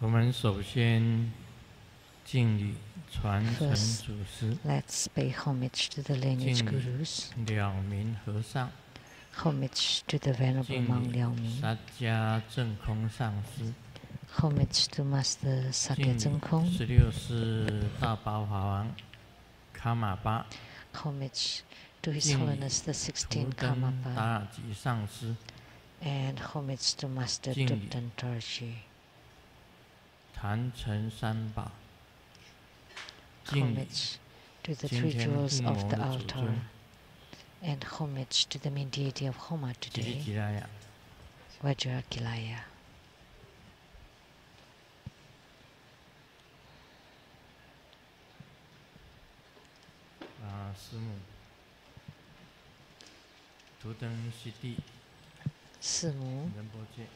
我们首先敬礼传承祖师， let's pay homage to the lineage 敬礼 gurus, 了明和尚， homage to the Venerable 敬 Monk 礼 Liao Ming, 萨迦正空上师， homage to Master Sakya 敬礼 Zeng Kong, 16世大宝法王卡玛巴， homage to His 敬礼 Holiness the 16th 图登达 Karmapa, 尔吉上师， and homage to Master 敬礼 Dutton Tarji, 坛城三宝， 敬礼 homage to the 今 three 天 jewels 护 of 摩 the 的祖 altar, 尊 and homage to the main deity of Homa 吉利 today, 吉拉雅。 Vajrakilaya. 师母，图登西地，师母仁波切，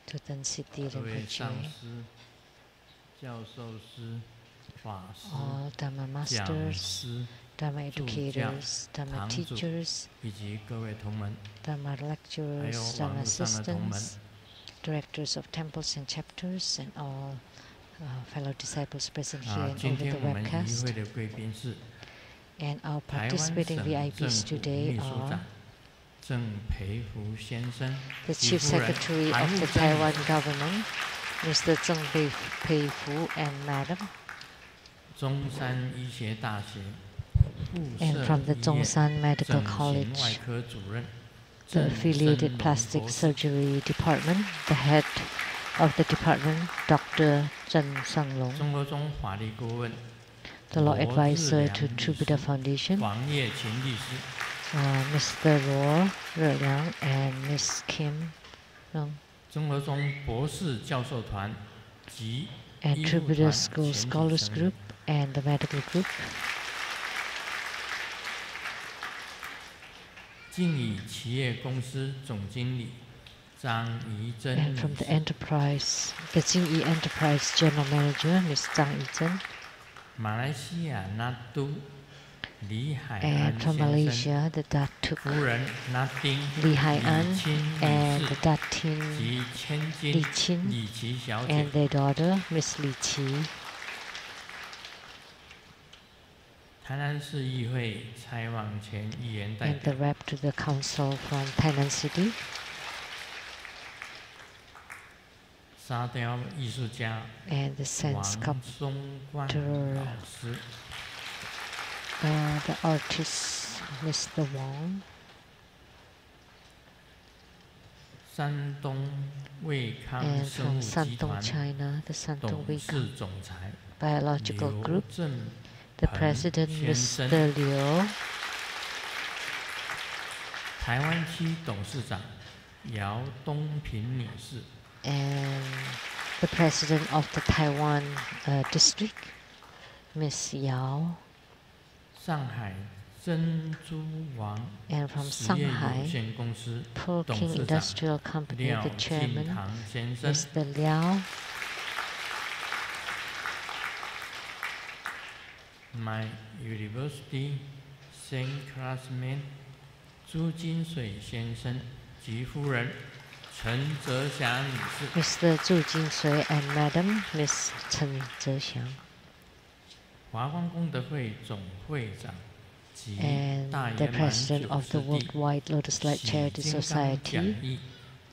Dutton Siddhi 各位上 Rinpoche, 师、教授师、法师、 all Dharma 讲 masters, 师、 Dharma 助教、 educators, Dharma 堂主 teachers, 以及各位同门， Dharma 还有 lecturers, 网 Dharma 络上的同门， assistants, directors of temples and chapters, and all fellow disciples present here and 今 over 天 the 我们与 webcast. 会的贵宾是 And our 台湾省 participating 政 VIPs 府 today 秘书 are 长郑培福先生 the 及 Chief 夫人 Secretary 韩 of 木 the 珍 Taiwan 女士， government, Mr. Zheng Pei-Fu, and Madam, 中山医学大学附 and 设 from the 医院 Zhongshan Medical 整形外 College, 科主任 the 郑 affiliated 生龙 plastic 博士， surgery department, the head of the department, Dr. Zheng Sanglong, 中国中法律顾问 the law 罗志 advisor 良 to 律 True 师 Buddha Foundation, 黄叶琴律师， Mr. Luo Reliang and Miss Kim Rong, 中国中博士教授团及 and 医 True 护 Buddha 团 School 全体 Scholars 成员 Group and the Medical Group. 敬以企业公司总经理张怡珍 And 女 from the 士， enterprise, the Jingyi Enterprise General Manager, Ms. Zhang Yizhen, 马来西亚纳都李海 and 安 from 先生， Malaysia, the Datuk 夫人那丁 Li Hai 李 An 清 and 女 the 士 Datin 及千金 Li Qin 李琦小姐 and，their daughter, Miss Li Qi, 台南市议会蔡望前议员代 and 表 the rep to the council from Tainan City, 沙雕艺术家 and the Sense 王松冠 Sculptor 老师， the artist, Mr. Wang, 山东卫康 and 生 from 物集 Santong, 团 China, the Santong 董 Wei 事总裁 Biological 刘 Group, 正 the 鹏 President, 先生， Mr. Liu, 台湾区董事长姚东平女士， and the President of the Taiwan District, Miss Yao, 上海珍珠王 and from 实业有 Shanghai, 限公司 Pearl 董 King 事长 Industrial Company, 廖 the 敬 Chairman, 堂先生， Mr. Liao, My University same classmate 朱金水先生及夫人陈泽霞女士， Mr. Zhu Jinsui, and Madam, Miss Chen Zhexiang, 华光功德会总会长及 and 大 the 圆满 President 九 of the 师弟 Worldwide Lotus Light 喜 Charity 金刚讲 Society, 义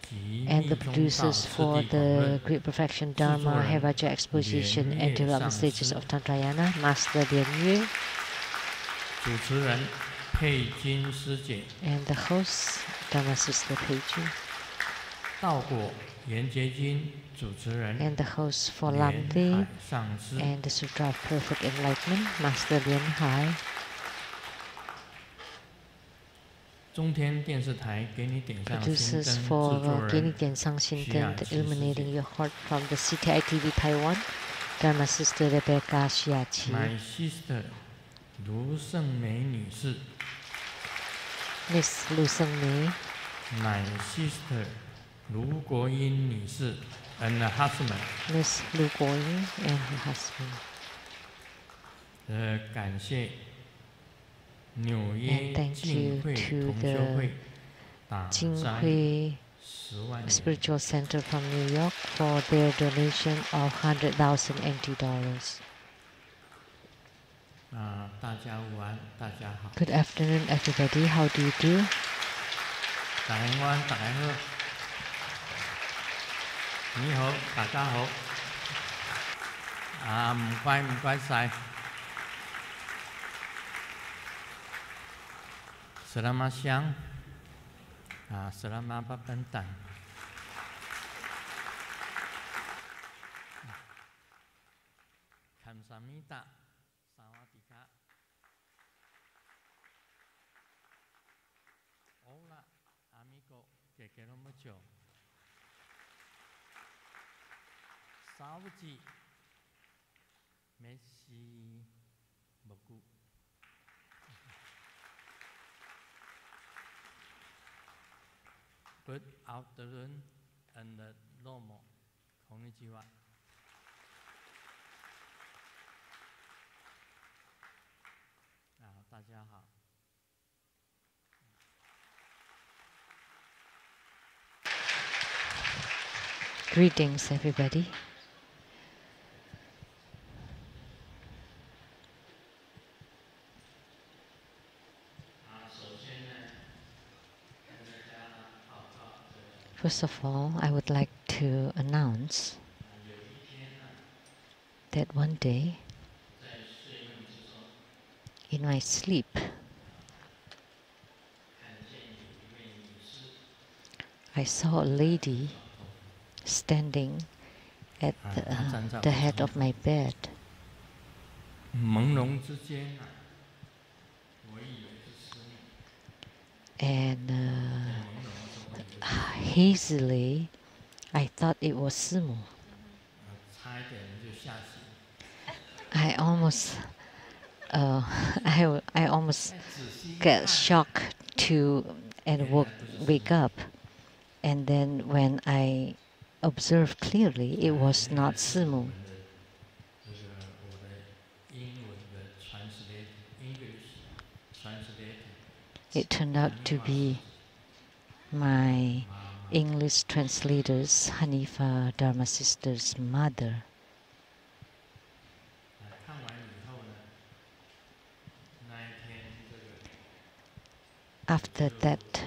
及 and 密 the 宗道 producers 师 for 弟广 the 论 Great Perfection 制作 Dharma 人 Hevaja Exposition 圆 and 月 Development 上 Stages 师， of Tantrayana, Master Lian Yue, 主持人佩君师姐， and the host, Dharma Sister Peiju, 道果严洁君主持人， and the host for 莲 Lamdre, 海上师， and the Sutra of Perfect Enlightenment, Master Lian Hai, 中天电视台给你点上心 producers 灯，制 for 作 Geni 人 Dian Sang Xin 徐雅 Den, the 琪师 Illuminating 姐 Your Heart from the CTI TV Taiwan, Dharma Sister Rebecca Xiaqi, ，My sister 卢胜美女士 Miss Lu Sengmei, ，My sister 卢国英女士 and husband， Miss Lu Guoying, and her husband. 感谢纽 And 约 thank 浸 you 会 to 同修 the 会打斋 Jinghui Spiritual Center from New York for their donation of 100,000 NT dollars. Good afternoon, everybody. How do you do? Selamat siang. Selamat petang. Kamsahamnida. Sawadika. Hola, amigo, que quiero mucho. Saudi. Merci beaucoup. Good afternoon and normal. Konnichiwa. Greetings, everybody. First of all, I would like to announce that one day, in my sleep, I saw a lady standing at the head of my bed. And hazily, I thought it was Simu. I almost got shocked and wake up. And then when I observed clearly, it was not Simu. It turned out to be my English translator's Hanifa Dharma sister's mother. After that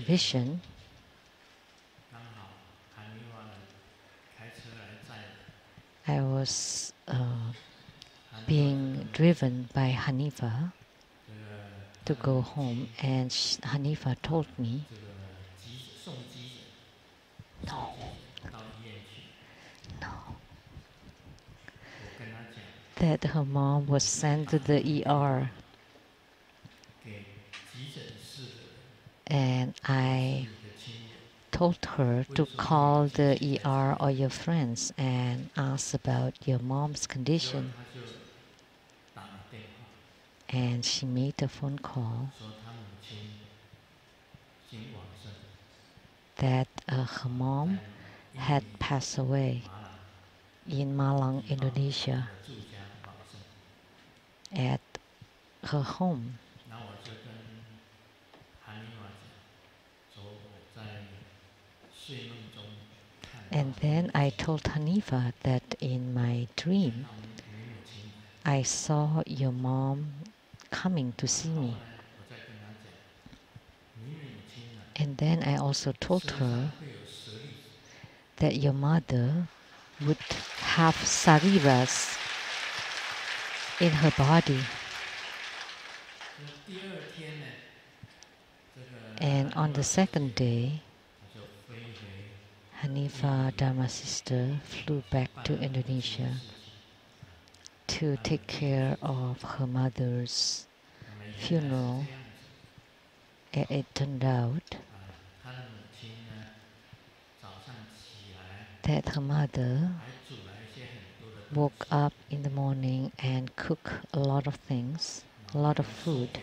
vision, I was being driven by Hanifa to go home, and Hanifa told me, no, that her mom was sent to the ER. And I told her to call the ER or your friends and ask about your mom's condition. And she made a phone call that her mom had passed away in Malang, Indonesia, at her home. And then I told Hanifa that in my dream, I saw your mom coming to see me. And then I also told her that your mother would have sariras in her body. And on the second day, Hanifa Dharma sister flew back to Indonesia to take care of her mother's funeral. And it turned out that her mother woke up in the morning and cooked a lot of things, a lot of food,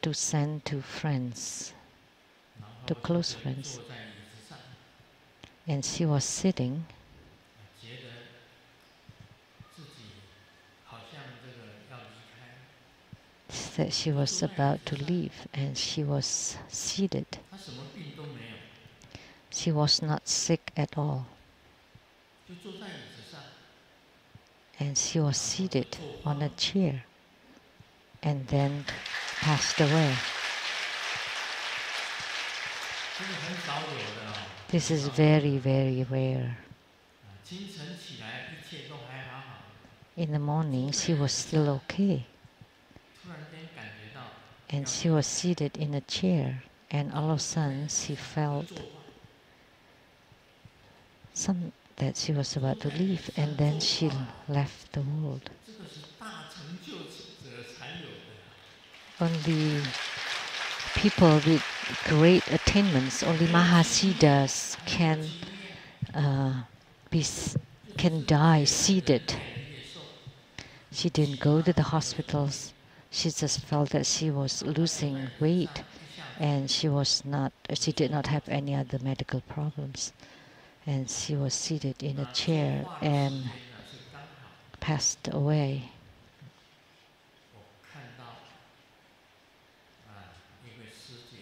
to send to friends, to close friends. And she was sitting that she was about to leave, and she was seated. She was not sick at all. And she was seated on a chair and then passed away. This is very, very rare. In the morning, she was still okay. And she was seated in a chair, and all of a sudden she felt that she was about to leave, and then she left the world. Only people with great attainments, only Mahasiddhas can die seated. She didn't go to the hospitals. She just felt that she was losing weight, and she did not have any other medical problems. And she was seated in a chair and passed away.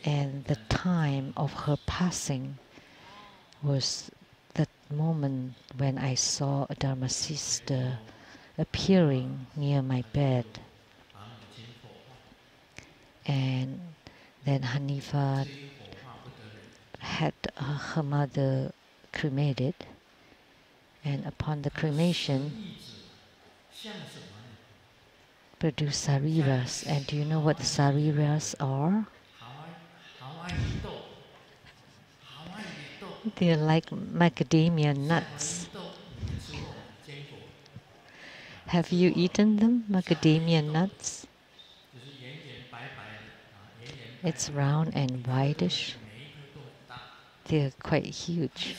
And the time of her passing was that moment when I saw a Dharma sister appearing near my bed. And then Hanifa had her mother cremated, and upon the cremation produced sariras. And do you know what the sariras are? They're like macadamia nuts. Have you eaten them, macadamia nuts? It's round and whitish. They're quite huge.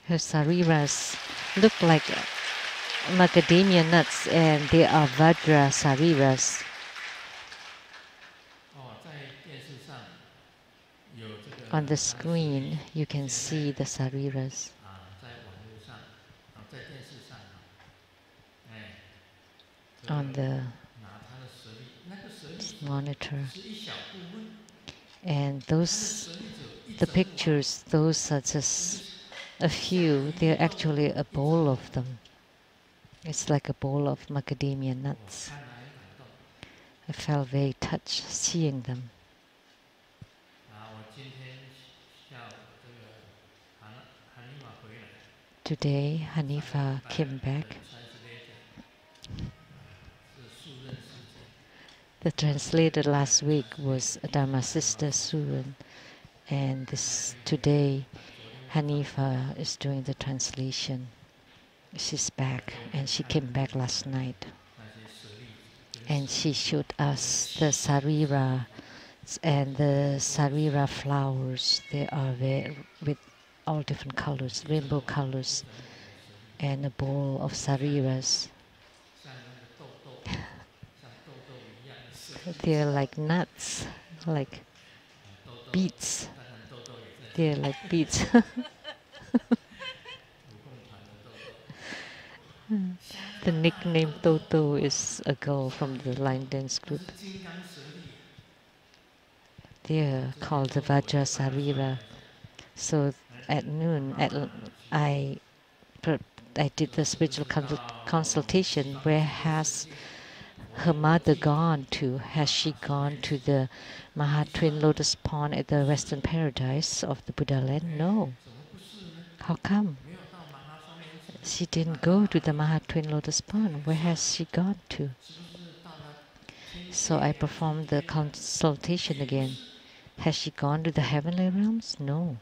Her sariras look like macadamia nuts, and they are Vajra sariras. On the screen, you can see the sariras. On the monitor. And the pictures, those are just a few. They're actually a bowl of them. It's like a bowl of macadamia nuts. I felt very touched seeing them. Today, Hanifa came back. The translator last week was Dharma Sister Suran, and today Hanifa is doing the translation. She's back, and she came back last night. And she showed us the sarira and the sarira flowers. They are with all different colors, rainbow colors, and a bowl of sariras. They're like nuts, like beets. They're like beets. The nickname Toto is a girl from the line dance group. They're called the Vajra Sarira. So at noon, I did the spiritual consultation. Where has her mother gone to? Has she gone to the Maha Twin Lotus Pond at the Western Paradise of the Buddha land? No. How come? She didn't go to the Maha Twin Lotus Pond. Where has she gone to? So I performed the consultation again. Has she gone to the heavenly realms? No.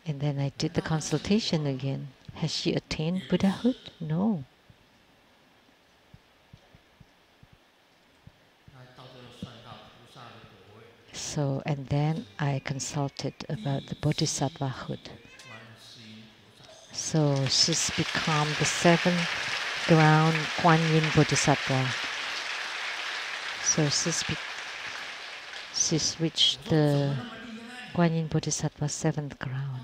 And then I did the consultation again. Has she attained Buddhahood? No. So, and then I consulted about the Bodhisattvahood. So she's become the 7th ground Kuan Yin Bodhisattva. So she's reached the Kuan Yin Bodhisattva 7th ground.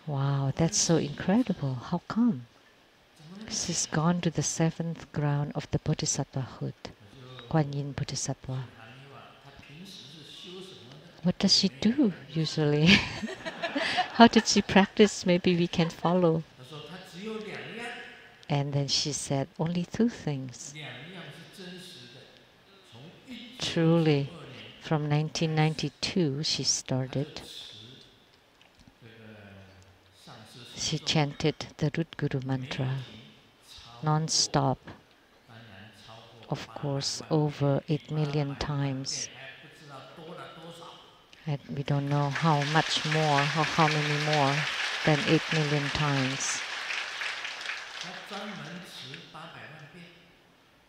Wow, that's so incredible. How come? She's gone to the 7th ground of the Bodhisattvahood. Kuan Yin Bodhisattva. What does she do usually? How did she practice? Maybe we can follow. And then she said, only 2 things. Truly, from 1992 she started. She chanted the Root Guru mantra non-stop. Of course, over 8 million times. And we don't know how much more, or how many more than 8 million times.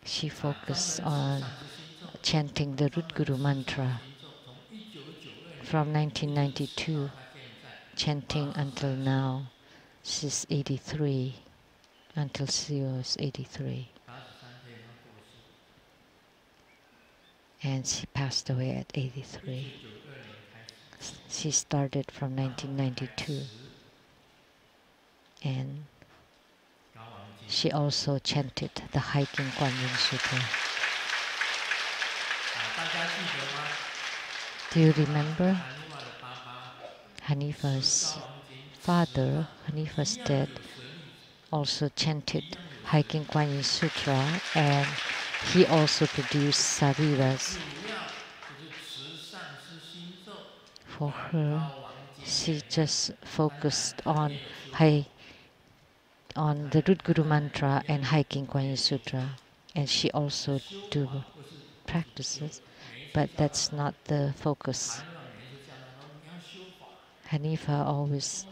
She focused on chanting the Root Guru mantra from 1992, chanting until now. She's 83, until she was 83. And she passed away at 83. She started from 1992. And she also chanted the Hiking Kuan Yin Sutra. Do you remember? Hanifa's father, Hanifa's dad, also chanted Hiking Kuan Yin Sutra, and he also produced sariras. For her, she just focused on the Root Guru mantra and Hiking Kuan Yin Sutra, and she also do practices, but that's not the focus. Hanifa always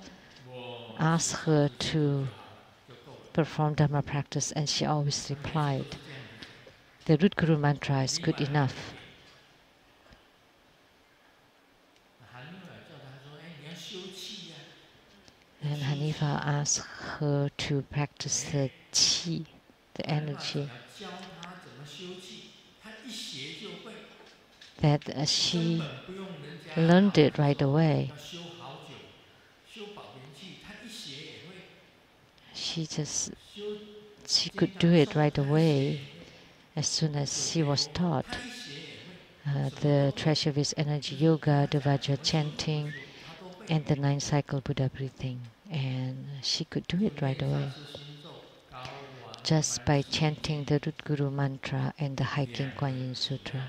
asked her to perform Dharma practice, and she always replied, the Root Guru mantra is good enough. And Hanifa asked her to practice the qi, the energy. That she learned it right away. She could do it right away as soon as she was taught. The treasure of his energy yoga, the Vajra chanting, and the 9-cycle Buddha breathing. And she could do it right away. Just by chanting the Root Guru mantra and the Hiking Kuan Yin Sutra.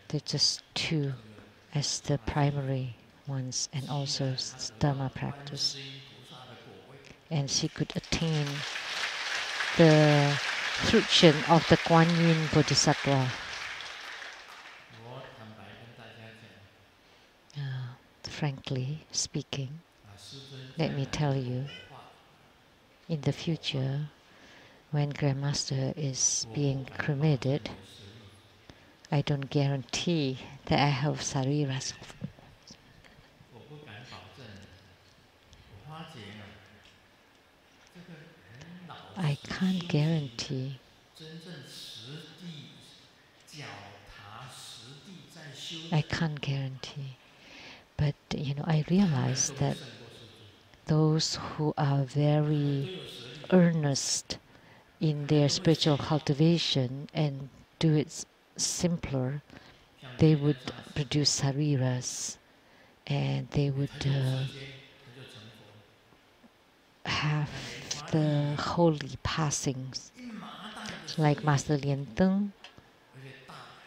They're just 2 as the primary ones, and also Dharma practice. And she could attain the fruition of the Kuan Yin Bodhisattva. Frankly speaking, let me tell you, in the future, when Grandmaster is being cremated, I don't guarantee that I have sariras. I can't guarantee. I can't guarantee. But I realize that those who are very earnest in their spiritual cultivation and do it simpler, they would produce sariras, and they would have the holy passings. Like Master Lien Teng,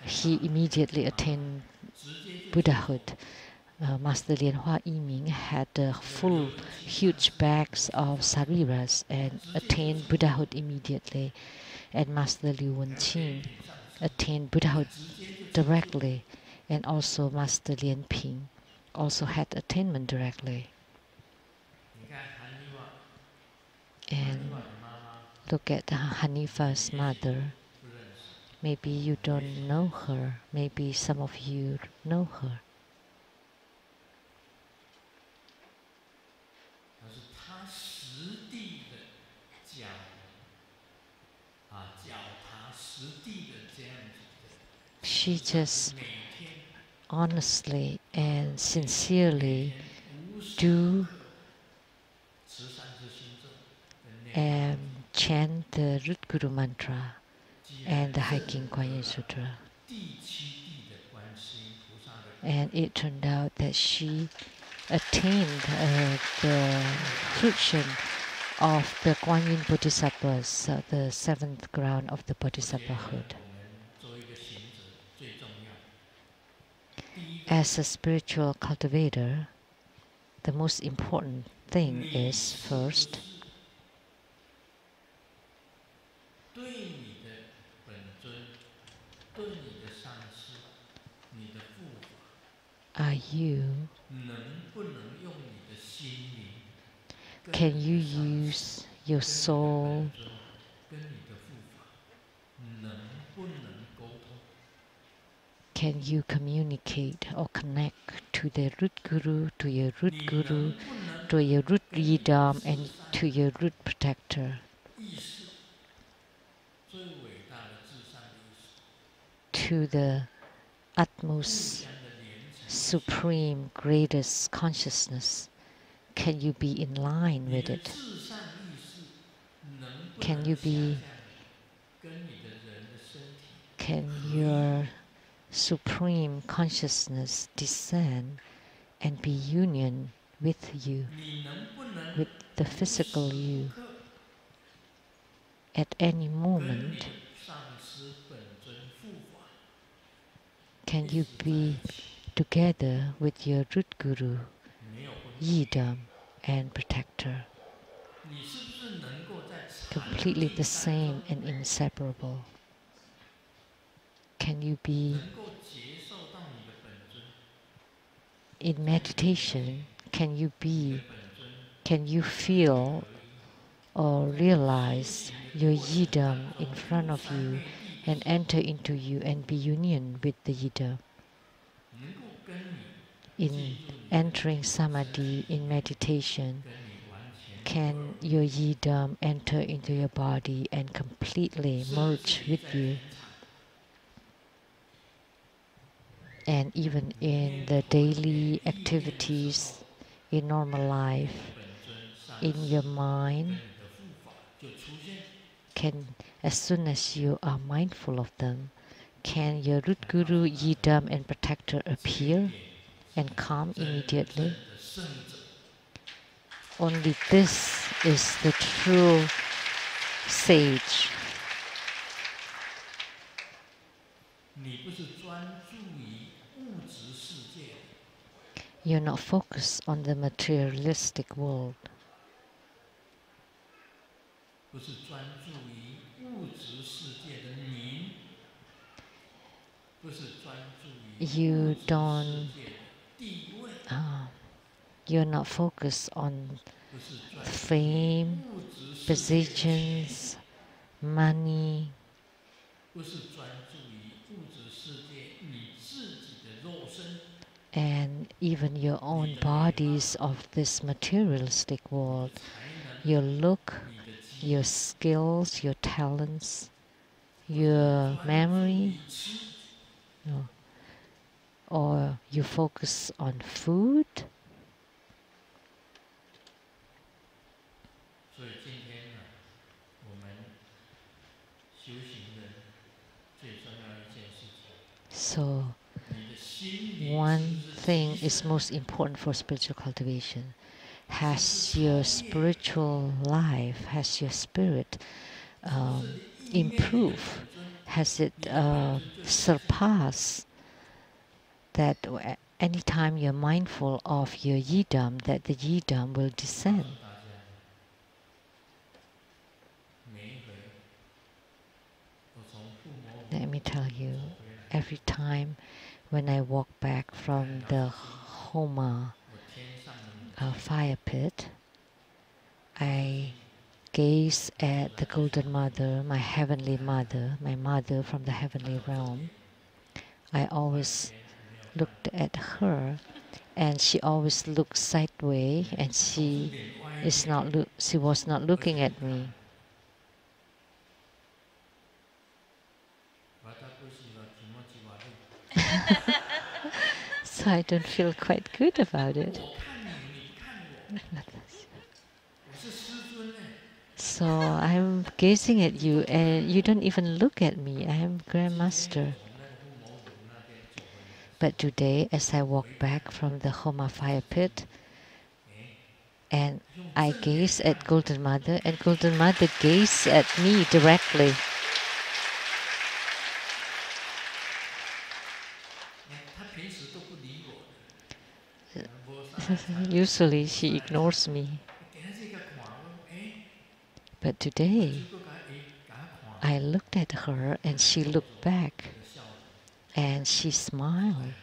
he immediately attained Buddhahood. Master Lien Hua Yiming had full, huge bags of sariras and attained Buddhahood immediately. And Master Liu Wenqing attained Buddhahood directly. And also Master Lien Ping also had attainment directly. And look at Hanifa's mother. Maybe you don't know her. Maybe some of you know her. She just honestly and sincerely do and chant the Root Guru mantra and the Hiking Guanyin Sutra. And it turned out that she attained the fruition of the Guanyin Bodhisattvas, the seventh ground of the Bodhisattvahood. As a spiritual cultivator, the most important thing is first, can you use your soul can you communicate or connect to the root guru, to your root guru, to your root yidam, and to your root protector? To the utmost, supreme, greatest consciousness. Can you be in line with it? Can your supreme consciousness descend and be union with you, with the physical you? At any moment, can you be together with your root guru, yidam, and protector? Completely the same and inseparable. Can you be in meditation? Can you feel or realize your yidam in front of you and enter into you and be union with the yidam? In entering samadhi, in meditation, can your yidam enter into your body and completely merge with you? And even in the daily activities, in normal life, in your mind, as soon as you are mindful of them, can your root guru, yidam, and protector appear and come immediately? Only this is the true sage. You're not focused on the materialistic world. You're not focused on fame, positions, money. And even your own bodies of this materialistic world, your look, your skills, your talents, your memory, or you focus on food. So, one thing is most important for spiritual cultivation. Has your spiritual life, has your spirit improved? Has it surpassed that anytime you're mindful of your yidam, that the yidam will descend? Let me tell you, every time when I walk back from the Homa fire pit, I gaze at the Golden Mother, my Heavenly Mother, my Mother from the Heavenly Realm. I always looked at her, and she always looked sideways, and she was not looking at me. So I don't feel quite good about it. So So I'm gazing at you and you don't even look at me. I am Grandmaster. But today, as I walk back from the Homa fire pit, and I gaze at Golden Mother, and Golden Mother gazes at me directly. Usually she ignores me. But today, I looked at her and she looked back and she smiled.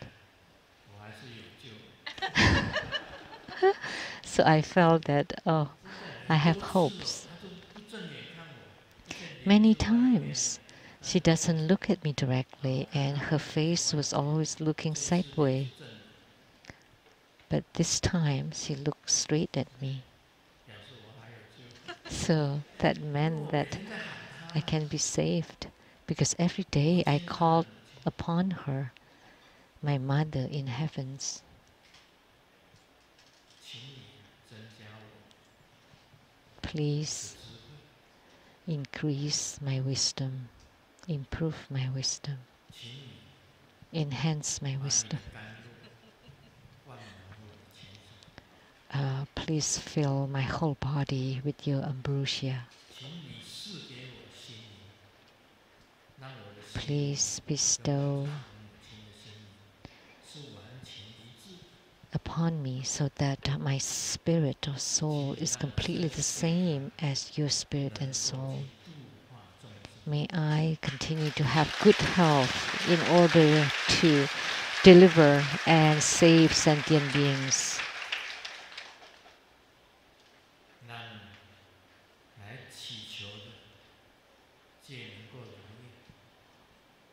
So I felt that, oh, I have hopes. Many times, she doesn't look at me directly and her face was always looking sideways. But this time, she looked straight at me. So that meant that I can be saved because every day I called upon her, my mother in heavens. Please increase my wisdom, improve my wisdom, enhance my wisdom. Please fill my whole body with your ambrosia. Please bestow upon me so that my spirit or soul is completely the same as your spirit and soul. May I continue to have good health in order to deliver and save sentient beings.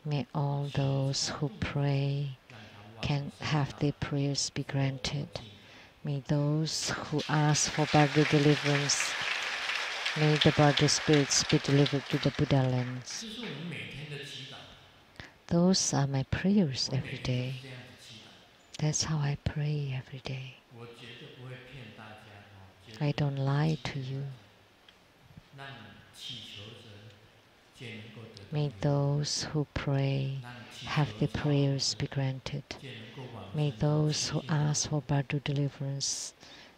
May all those who pray can have their prayers be granted. May those who ask for Bardo deliverance, may the Bardo spirits be delivered to the Buddha lands. Those are my prayers every day. That's how I pray every day. I don't lie to you. May those who pray have their prayers be granted. May those who ask for Bardo deliverance,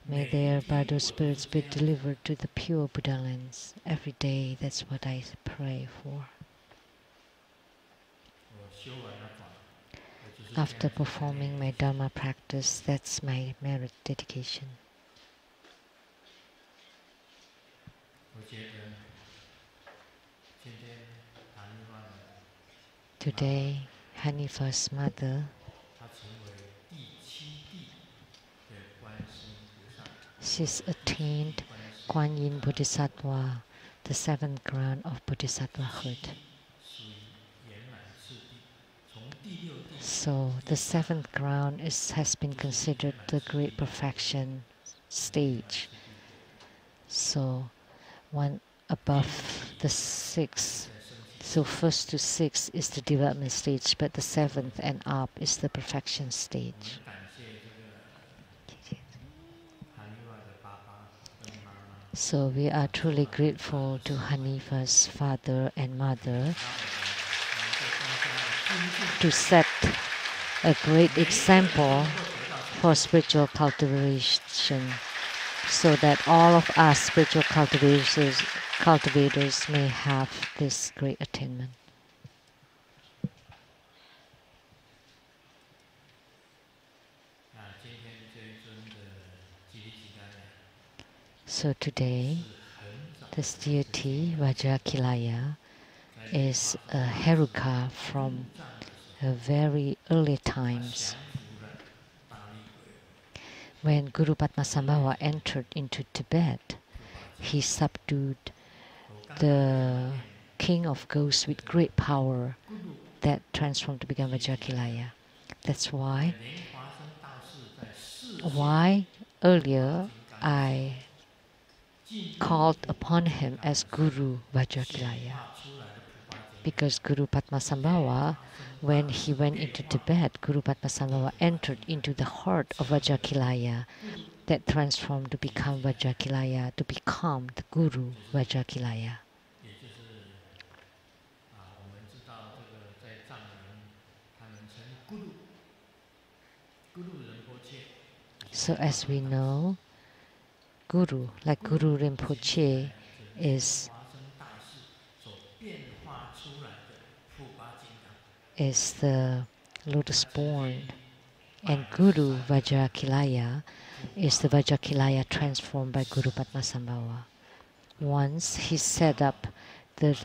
may their Bardo spirits be delivered to the pure Buddha lands. Every day, that's what I pray for. After performing my Dharma practice, that's my merit dedication. Today, Hanifa's mother, she's attained Kuan Yin Bodhisattva, the seventh ground of Bodhisattvahood. So the seventh ground has been considered the great perfection stage. So one above the sixth. So first to sixth is the development stage, but the seventh and up is the perfection stage. So we are truly grateful to Hanifa's father and mother to set a great example for spiritual cultivation, so that all of us spiritual cultivators may have this great attainment. So today, this deity Vajrakilaya is a Heruka from very early times. When Guru Padmasambhava entered into Tibet, he subdued the king of ghosts with great power that transformed to become Vajrakilaya. That's why earlier I called upon him as Guru Vajrakilaya. Because Guru Padmasambhava, when he went into Tibet, Guru Padmasambhava entered into the heart of Vajrakilaya that transformed to become Vajrakilaya, to become the Guru Vajrakilaya. So as we know, Guru, like Guru Rinpoche, is the lotus-born, and Guru Vajrakilaya is the Vajrakilaya transformed by Guru Padmasambhava. Once he set up the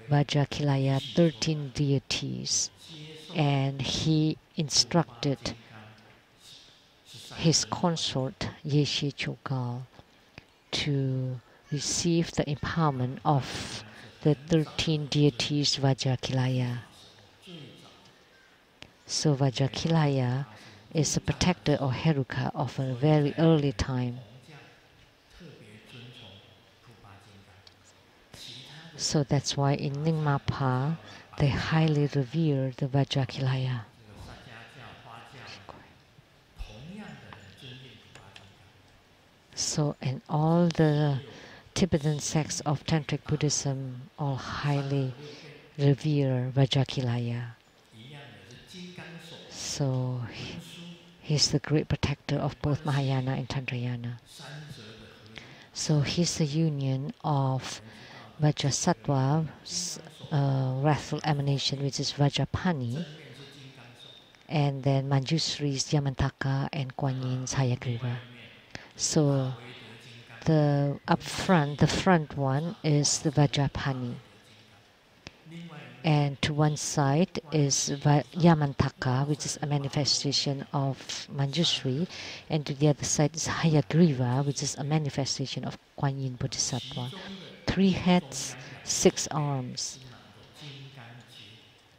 Vajrakilaya 13 deities, and he instructed his consort Yeshe Chogal to receive the empowerment of the 13 deities Vajrakilaya. So Vajrakilaya is a protector or Heruka of a very early time. So that's why in Nyingma they highly revere the Vajrakilaya. So, and all the Tibetan sects of Tantric Buddhism all highly revere Vajrakilaya. So he's the great protector of both Mahayana and Tantrayana. So he's the union of Vajrasattva, wrathful emanation, which is Vajrapani, and then Manjusri's Yamantaka and Kuan Yin's Hayagriva. So the front one is the Vajrapani, and to one side is Yamantaka, which is a manifestation of Manjusri, and to the other side is Hayagriva, which is a manifestation of Kuan Yin Bodhisattva. 3 heads, 6 arms,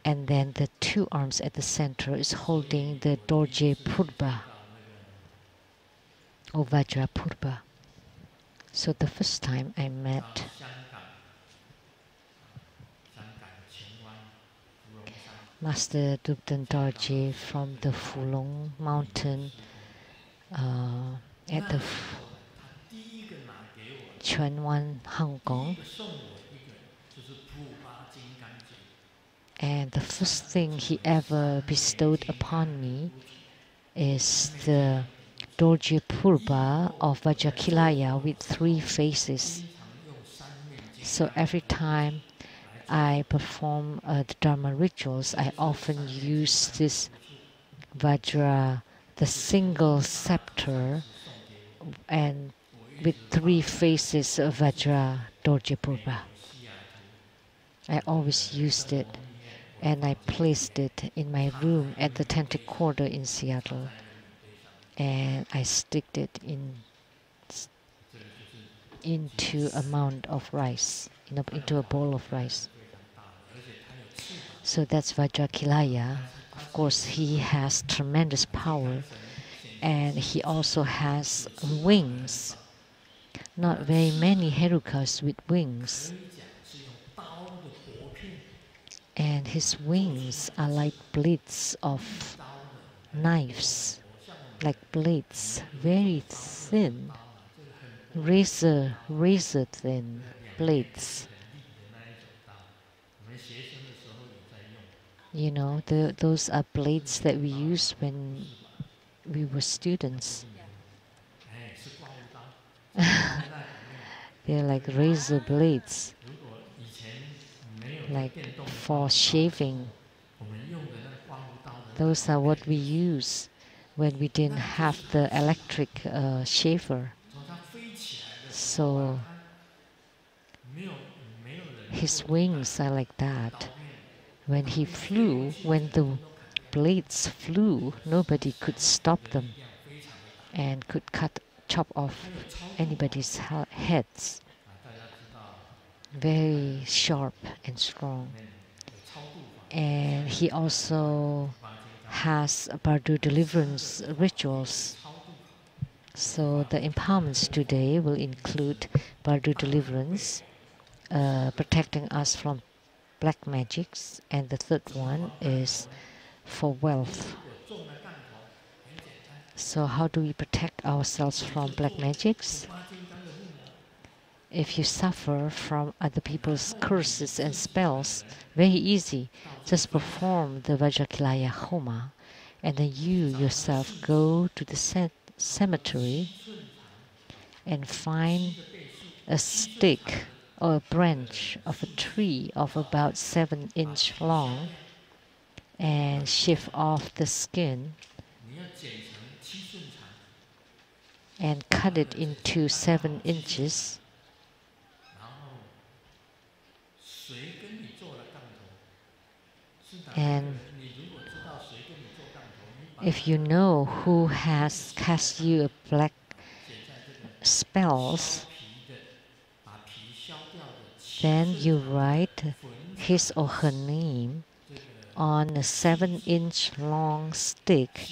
and then the 2 arms at the center is holding the Dorje Purba or Vajra Purba. So the first time I met Master Dubdan Dorje from the Fulong mountain at the Chuanwan, Hong Kong, and the first thing he ever bestowed upon me is the Dorje Purba of Vajrakilaya with 3 faces. So every time I perform the Dharma rituals, I often use this Vajra, the single scepter, and with 3 faces of Vajra Dorje Purba. I always used it, and I placed it in my room at the Tantric Quarter in Seattle, and I sticked it into a mound of rice, into a bowl of rice. So that's Vajrakilaya. Of course, he has tremendous power, and he also has wings. Not very many Herukas with wings. And his wings are like blades of knives, like blades, very thin, razor thin blades. You know, those are blades that we used when we were students. They're like razor blades, like for shaving. Those are what we use when we didn't have the electric shaver. So his wings are like that. When he flew, when the blades flew, nobody could stop them and could chop off anybody's heads. Very sharp and strong. And he also has Bardo deliverance rituals. So the empowerments today will include Bardo deliverance, protecting us from black magics, and the third one is for wealth. So how do we protect ourselves from black magics? If you suffer from other people's curses and spells, very easy. Just perform the Vajrakilaya Homa, and then you yourself go to the cemetery and find a stick or a branch of a tree of about 7-inch long and shave off the skin and cut it into 7 inches. And if you know who has cast you a black spells, then you write his or her name on a 7-inch long stick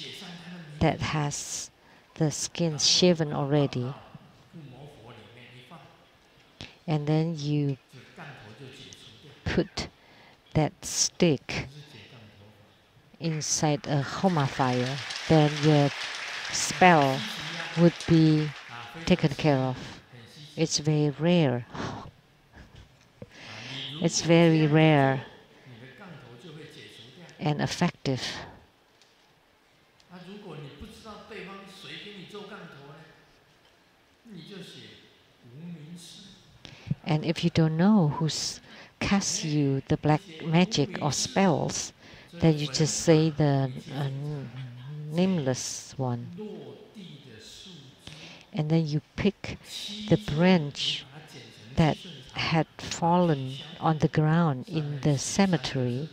that has the skin shaven already. And then you put that stick inside a Homa fire. Then your spell would be taken care of. It's very rare. It's very rare and effective. And if you don't know who's cast you the black magic or spells, then you just say the nameless one. And then you pick the branch that had fallen on the ground in the cemetery,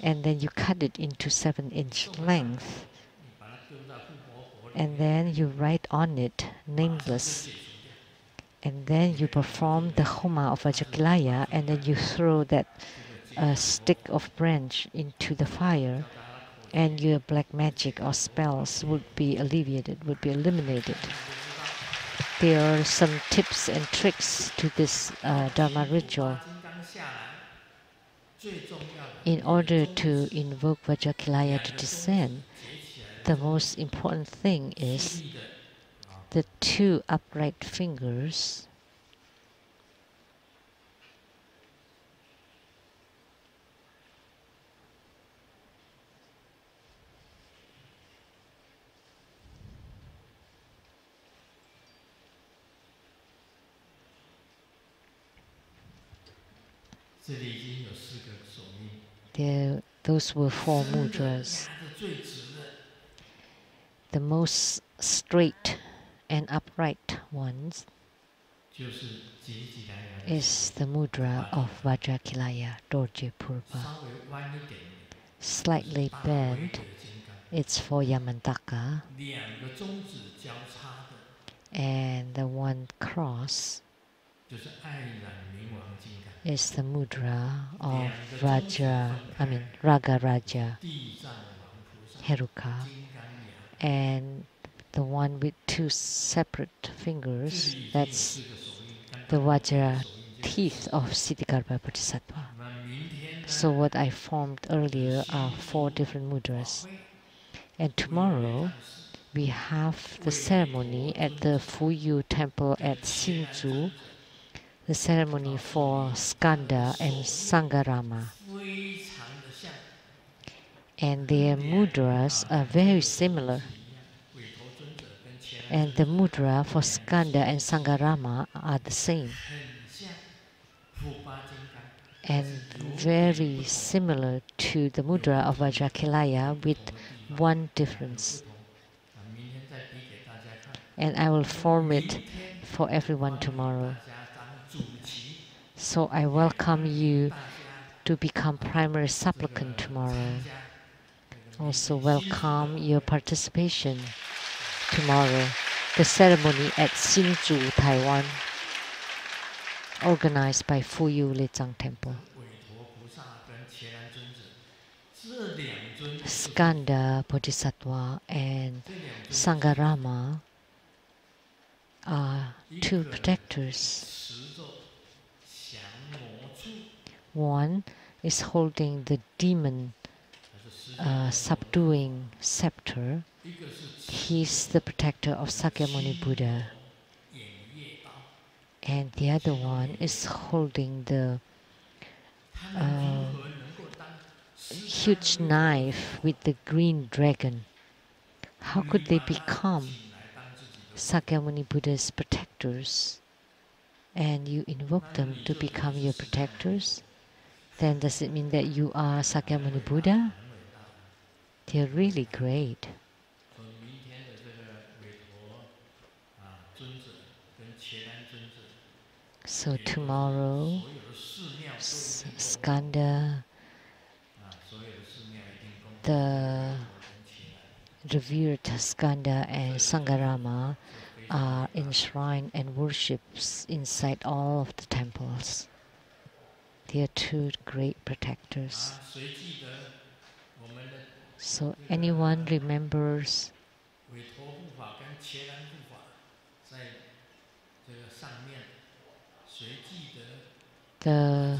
and then you cut it into 7-inch length. And then you write on it, nameless. And then you perform the Homa of Vajrakilaya, and then you throw that stick of branch into the fire, and your black magic or spells would be alleviated, would be eliminated. There are some tips and tricks to this Dharma ritual. In order to invoke Vajrakilaya to descend, the most important thing is the 2 upright fingers those were 4 mudras. The most straight and upright ones is the mudra of Vajrakilaya, Dorje Purva. Slightly bent, it's for Yamantaka. And the one cross is the mudra of Ragaraja Heruka. And the one with 2 separate fingers, that's the Vajra teeth of Siddhikarma Bodhisattva. So what I formed earlier are 4 different mudras. And tomorrow we have the ceremony at the Fuyu temple at Hsinchu, the ceremony for Skanda and Sangarama. And their mudras are very similar. And the mudra for Skanda and Sangarama are the same. And very similar to the mudra of Vajrakilaya, with one difference. And I will form it for everyone tomorrow. So I welcome you to become primary supplicant tomorrow. Also welcome your participation tomorrow. The ceremony at Hsinchu, Taiwan, organized by Fu-Yu Lei Tsang Temple. Skanda Bodhisattva and Sangarama are 2 protectors. One is holding the demon subduing scepter. He's the protector of Sakyamuni Buddha. And the other one is holding the huge knife with the green dragon. How could they become Sakyamuni Buddha's protectors? And you invoke them to become your protectors? Then does it mean that you are Sakyamuni Buddha? They're really great. So tomorrow, Skanda, the revered Skanda and Sangarama are enshrined and worshipped inside all of the temples. They are two great protectors. So anyone remembers the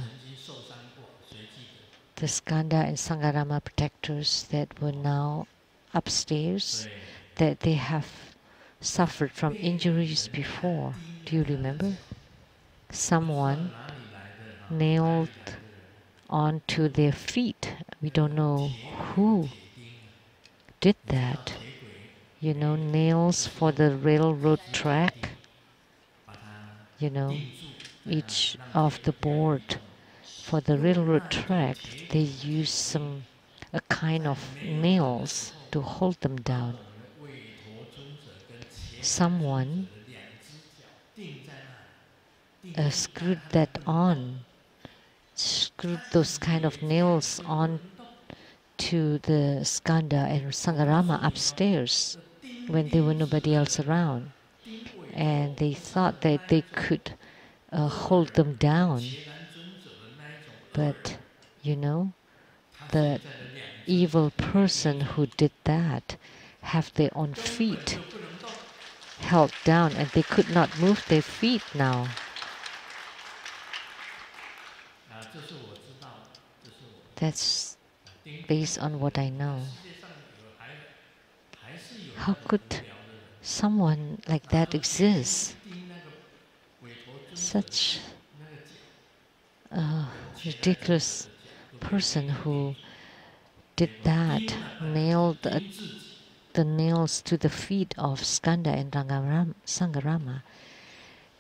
Skanda and Sangarama protectors that were now upstairs, that they have suffered from injuries before? Do you remember? Someone nailed onto their feet. We don't know who did that. You know, nails for the railroad track. You know, each of the board for the railroad track, they use a kind of nails to hold them down. Someone screwed that on, screwed those kind of nails on to the Skanda and Sangarama upstairs when there were nobody else around. And they thought that they could hold them down. But, you know, the evil person who did that have their own feet held down and they could not move their feet now. That's based on what I know. How could someone like that exist? Such a ridiculous person who did that, nailed the nails to the feet of Skanda and Sangarama.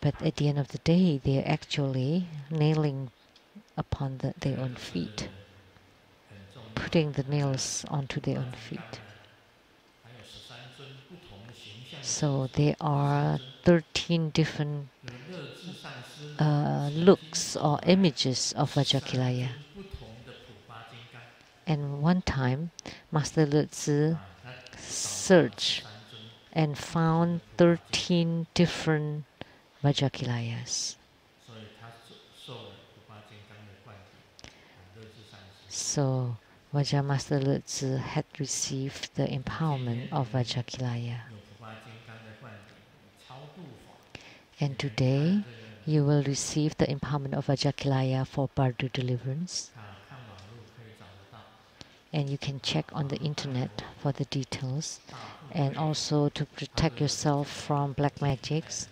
But at the end of the day, they're actually nailing upon their own feet, putting the nails onto their own feet. So there are 13 different looks or images of Vajrakilaya. And one time, Master Lu-Tzu searched and found 13 different Vajrakilayas. So Vajra Master Lu-Tzu had received the empowerment of Vajrakilaya. And today, you will receive the empowerment of Vajrakilaya for Bardo deliverance. And you can check on the internet for the details. And also to protect yourself from black magics.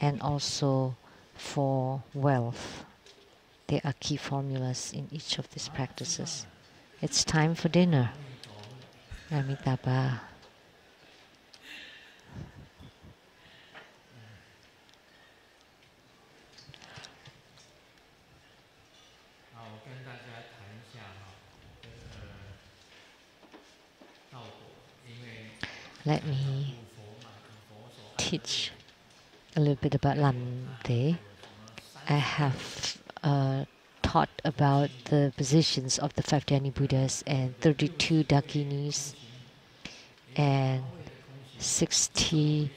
And also for wealth. There are key formulas in each of these practices. It's time for dinner. Amitabha. Let me teach a little bit about Lamdre. I have taught about the positions of the 5 Dhyani Buddhas and 32 Dakinis and 60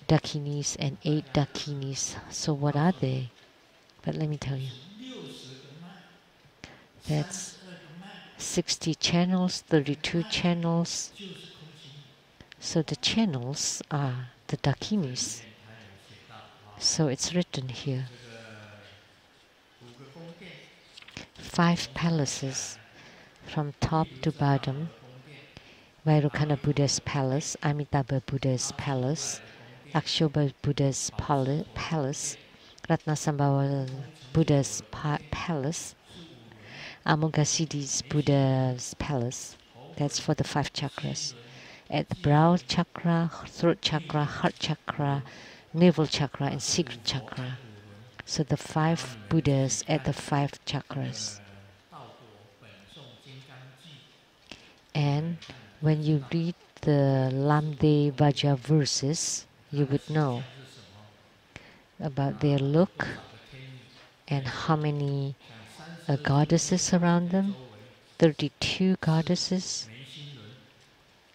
Dakinis and 8 Dakinis. So what are they? But let me tell you. That's 60 channels, 32 channels. So the channels are the Dakinis. So it's written here. 5 palaces from top to bottom Vairocana Buddha's palace, Amitabha Buddha's palace, Akshoba Buddha's palace, Ratnasambhava Buddha's palace, Amoghasiddhi's Buddha's palace. That's for the 5 chakras. At the brow chakra, throat chakra, heart chakra, navel chakra, and secret chakra. So the 5 Buddhas at the 5 chakras. And when you read the Lamdre Vaja verses, you would know about their look and how many goddesses around them. 32 goddesses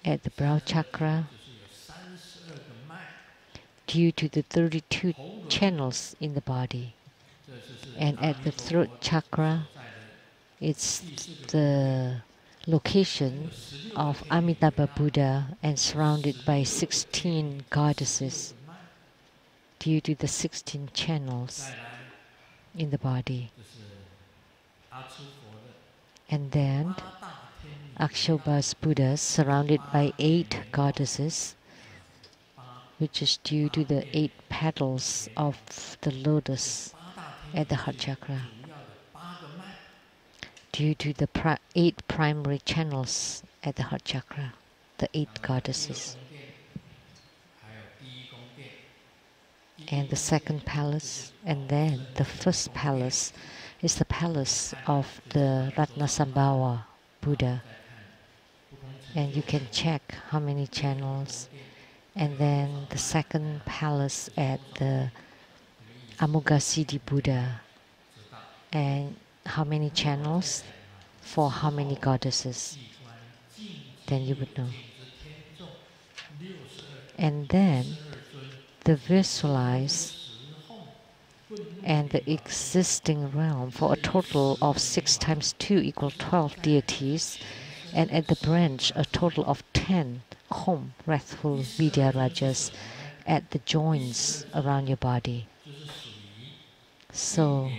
at the brow chakra, due to the 32 channels in the body. And at the throat chakra, it's the location of Amitabha Buddha and surrounded by 16 goddesses due to the 16 channels in the body. And then Akshoba's Buddha surrounded by 8 goddesses, which is due to the 8 petals of the lotus at the heart chakra, due to the 8 primary channels at the heart chakra, the 8 goddesses. And the second palace, and then the first palace is the palace of the Ratnasambhava Buddha. And you can check how many channels. And then the second palace at the Amoghasiddhi Buddha. And how many channels for how many goddesses. Then you would know. And then the visualize and the existing realm for a total of 6 times 2 equal 12 deities, and at the branch a total of 10 home wrathful Vidya Rajas at the joints around your body. So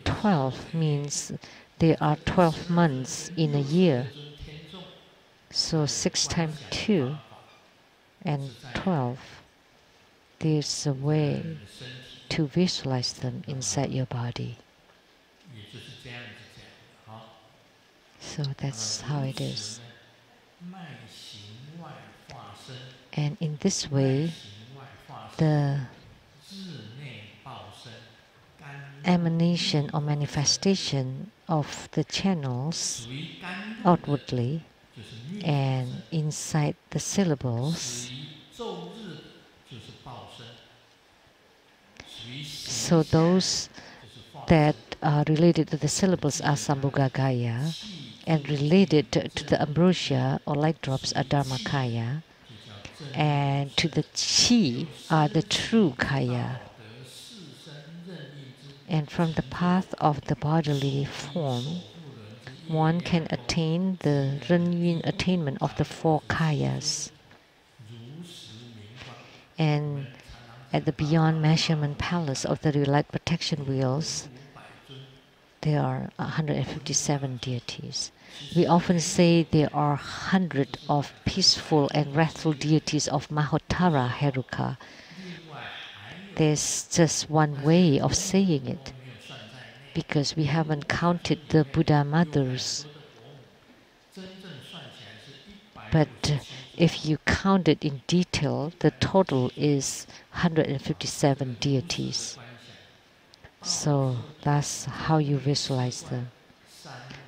12 means there are 12 months in a year. So 6 times 2 and 12. There's a way to visualize them inside your body. So that's how it is. And in this way, the emanation or manifestation of the channels outwardly and inside the syllables. So those that are related to the syllables are Sambhogakaya, and related to the ambrosia or light drops are Dharmakaya, and to the chi are the true kaya. And from the path of the bodily form, one can attain the Renyun attainment of the 4 kayas. And at the beyond measurement palace of the real light protection wheels, there are 157 deities. We often say there are 100 of peaceful and wrathful deities of Mahottara Heruka. There's just one way of saying it, because we haven't counted the Buddha mothers. But if you count it in detail, the total is 157 deities. So that's how you visualize them.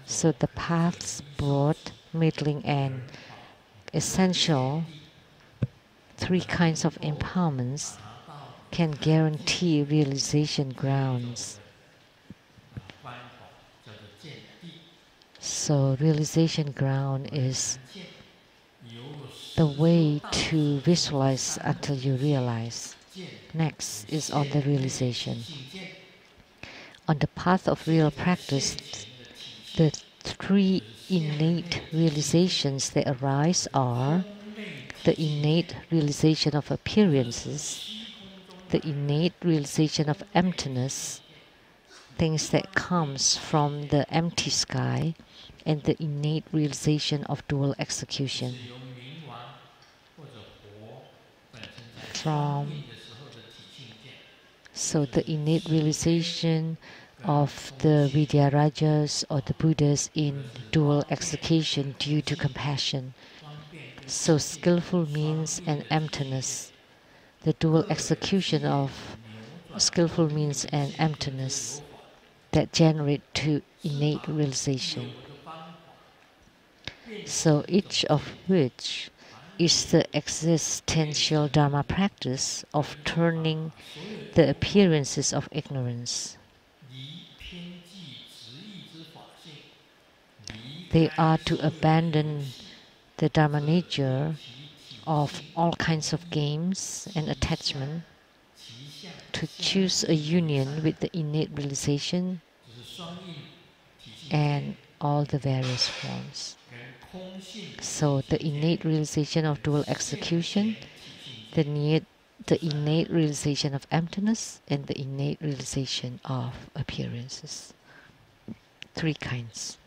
So the paths, broad, middling, and essential, 3 kinds of empowerments can guarantee realization grounds. So realization ground is the way to visualize until you realize. Next is on the realization. On the path of real practice, the 3 innate realizations that arise are the innate realization of appearances, the innate realization of emptiness, things that comes from the empty sky and the innate realization of dual execution. So the innate realization of the Vidyarajas or the Buddhas in dual execution due to compassion. So skillful means and emptiness. The dual execution of skillful means and emptiness that generate to innate realization. So each of which is the existential Dharma practice of turning the appearances of ignorance. They are to abandon the Dharma nature of all kinds of games and attachment, to choose a union with the innate realization and all the various forms. So the innate realization of dual execution, the innate realization of emptiness, and the innate realization of appearances. 3 kinds.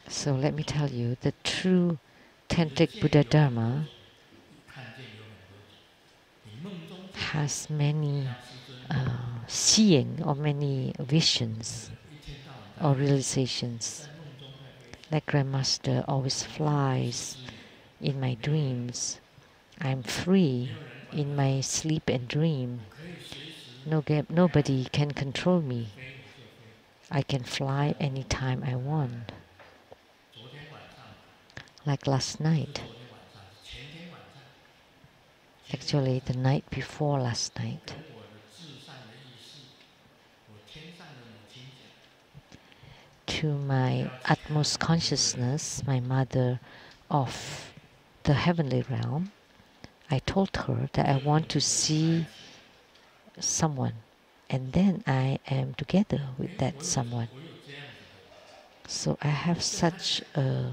So let me tell you, the true tantric Buddha Dharma has many seeing or many visions or realizations. Like Grandmaster always flies in my dreams. I'm free in my sleep and dream. Nobody can control me. I can fly anytime I want. Like last night. Actually, the night before last night. To my utmost consciousness, my mother of the heavenly realm, I told her that I want to see someone, and then I am together with that someone. So I have such a...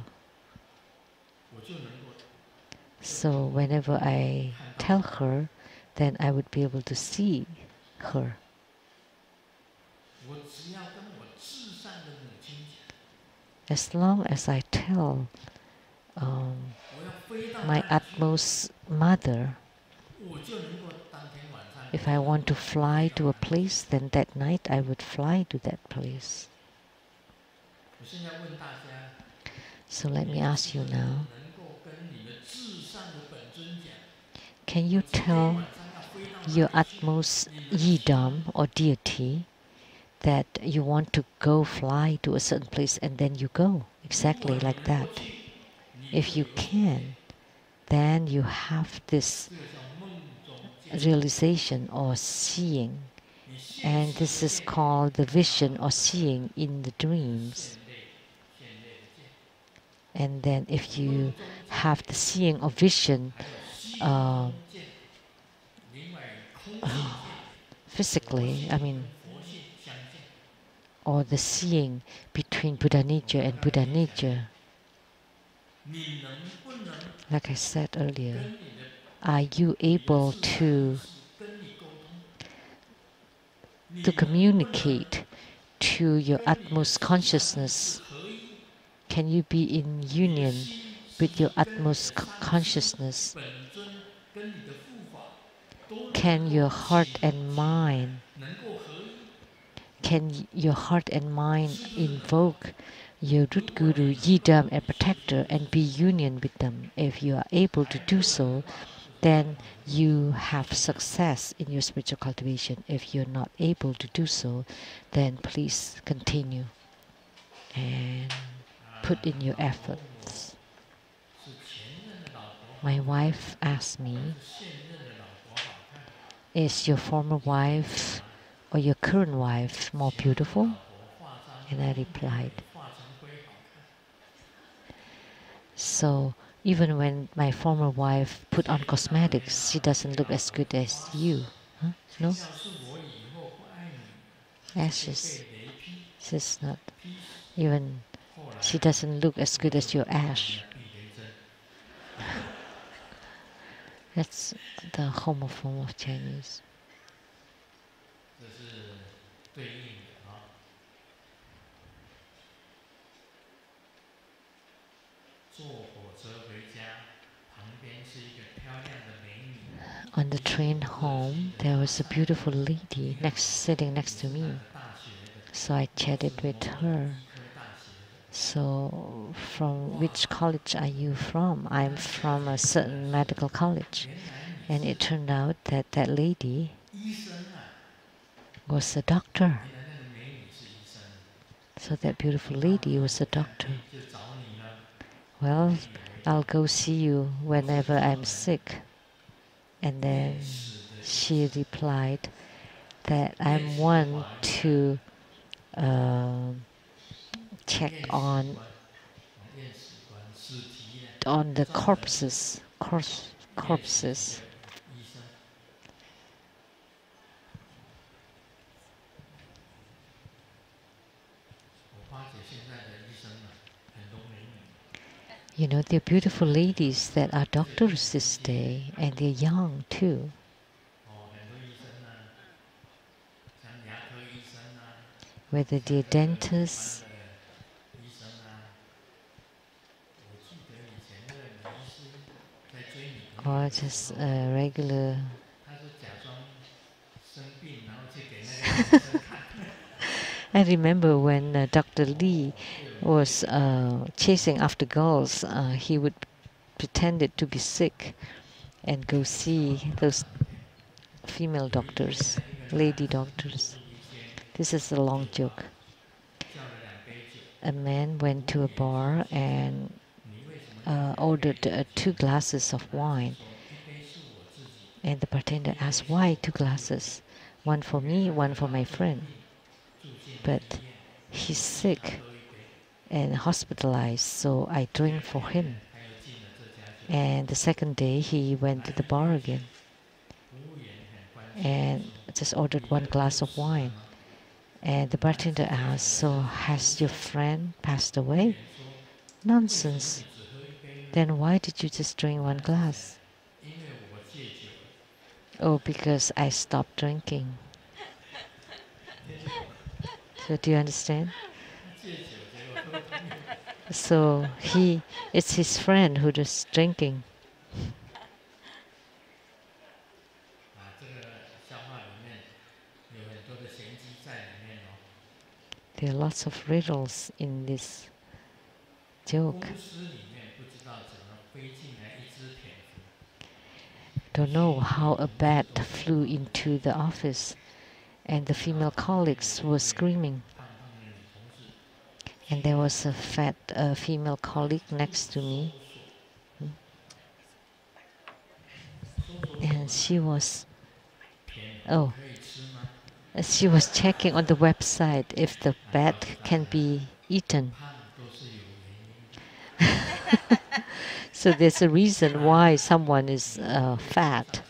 So whenever I tell her, then I would be able to see her. As long as I tell my utmost mother, if I want to fly to a place, then that night I would fly to that place. So let me ask you now, can you tell your utmost yidam or deity that you want to go fly to a certain place and then you go exactly like that? If you can, then you have this realization or seeing, and this is called the vision or seeing in the dreams. And then if you have the seeing or vision physically, or the seeing between Buddha nature and Buddha nature, like I said earlier, are you able to communicate to your utmost consciousness? Can you be in union with your utmost consciousness? Can your heart and mind invoke your root guru, yidam, and protector and be union with them? If you are able to do so, then you have success in your spiritual cultivation. If you're not able to do so, then please continue and put in your efforts. My wife asked me, is your former wife or your current wife more beautiful? And I replied, so even when my former wife put on cosmetics, she doesn't look as good as you. Huh? No? Ashes. She's not. Even she doesn't look as good as your ash. That's the homophone of Chinese. On the train home, there was a beautiful lady sitting next to me. So I chatted with her. So, from which college are you from? I'm from a certain medical college. And it turned out that that lady was a doctor. So that beautiful lady was a doctor. Well, I'll go see you whenever I'm sick. And then she replied that I'm one to check on the corpses. You know, they're beautiful ladies that are doctors this day, and they're young too. Whether they're dentists or just regular. I remember when Dr. Lee was chasing after girls, he would pretend to be sick and go see those female doctors, lady doctors. This is a long joke. A man went to a bar and ordered 2 glasses of wine. And the bartender asked, why 2 glasses? One for me, one for my friend. But he's sick and hospitalized, so I drink for him. And the second day, he went to the bar again and just ordered 1 glass of wine. And the bartender asked, so has your friend passed away? Nonsense. Then why did you just drink 1 glass? Oh, because I stopped drinking. So do you understand? So it's his friend who is drinking. There are lots of riddles in this joke. Don't know how a bat flew into the office and the female colleagues were screaming. And there was a fat female colleague next to me. And she was checking on the website if the bat can be eaten. So there's a reason why someone is fat.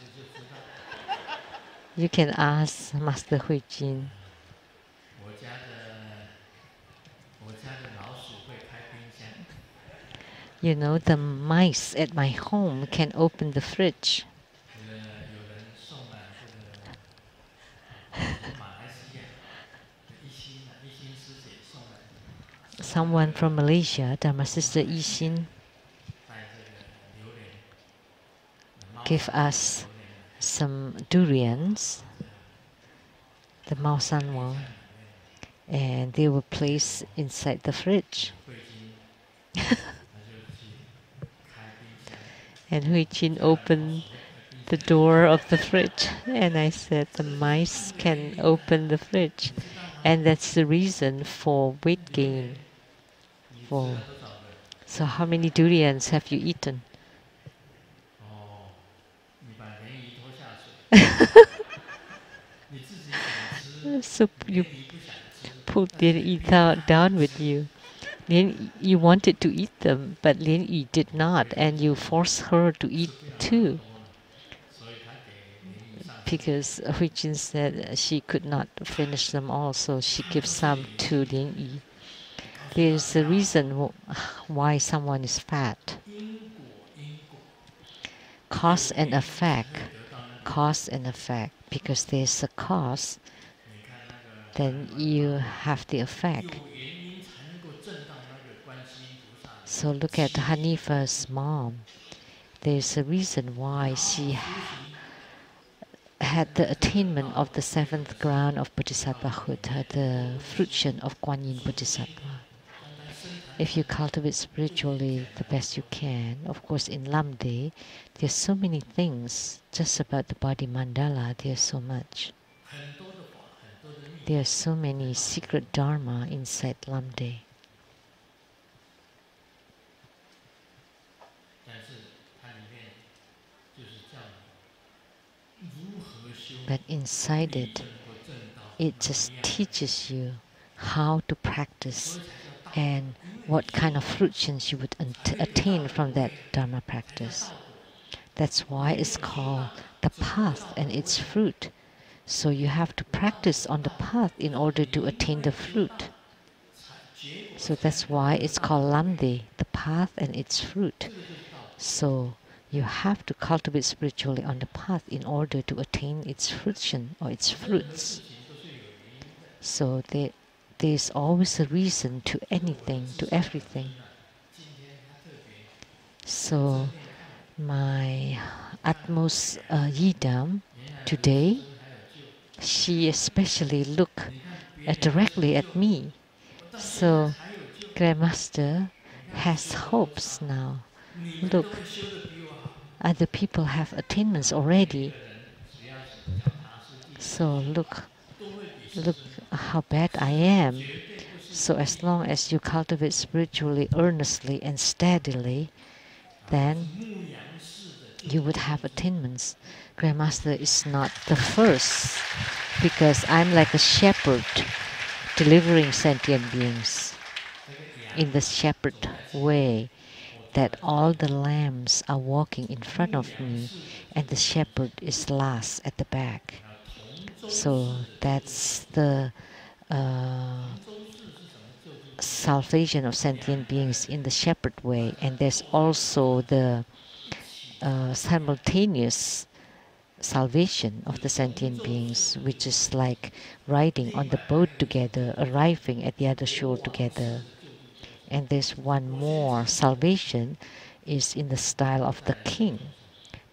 You can ask Master Hui Jin. You know, the mice at my home can open the fridge. Someone from Malaysia, Dharma Sister Yixin, gave us some durians, the Mao San Wang, and they were placed inside the fridge. And Hui Jin opened the door of the fridge, and I said the mice can open the fridge, and that's the reason for weight gain. So how many durians have you eaten? So you pulled Lien Yi down with you. You wanted to eat them, but Lien Yi did not, and you forced her to eat too. Because Hui Jin said she could not finish them all, so she gives some to Lien Yi. There's a reason why someone is fat. cause and effect. Cause and effect. Because there's a cause, then you have the effect. So look at Hanifa's mom. There's a reason why she had the attainment of the 7th ground of Bodhisattvahood, the fruition of Kuan Yin Bodhisattva. If you cultivate spiritually the best you can, of course in Lamdre, there's so many things just about the body mandala, there's so much. There are so many secret dharma inside Lamdre. But inside it, it just teaches you how to practice and what kind of fruitions you would attain from that dharma practice. That's why it's called the path and its fruit. So you have to practice on the path in order to attain the fruit. So that's why it's called Lamdre, the path and its fruit. So you have to cultivate spiritually on the path in order to attain its fruition or its fruits. So there's always a reason to anything, to everything. So my utmost yidam today, she especially looked directly at me. So Grandmaster has hopes now. Look, other people have attainments already. So look how bad I am. So as long as you cultivate spiritually, earnestly and steadily, then you would have attainments. Grandmaster is not the first, because I'm like a shepherd delivering sentient beings in the shepherd way, that all the lambs are walking in front of me and the shepherd is last at the back. So that's the salvation of sentient beings in the shepherd way. And there's also the simultaneous salvation of the sentient beings, which is like riding on the boat together, arriving at the other shore together. And there's one more salvation is in the style of the king,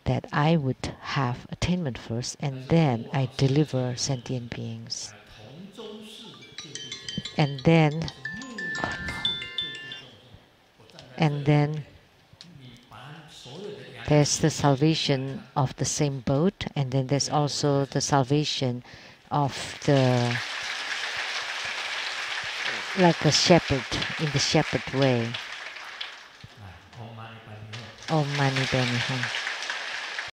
that I would have attainment first and then I deliver sentient beings. And then there's the salvation of the same boat, and then there's also the salvation of the like a shepherd in the shepherd way. Om Mani Padme Hum.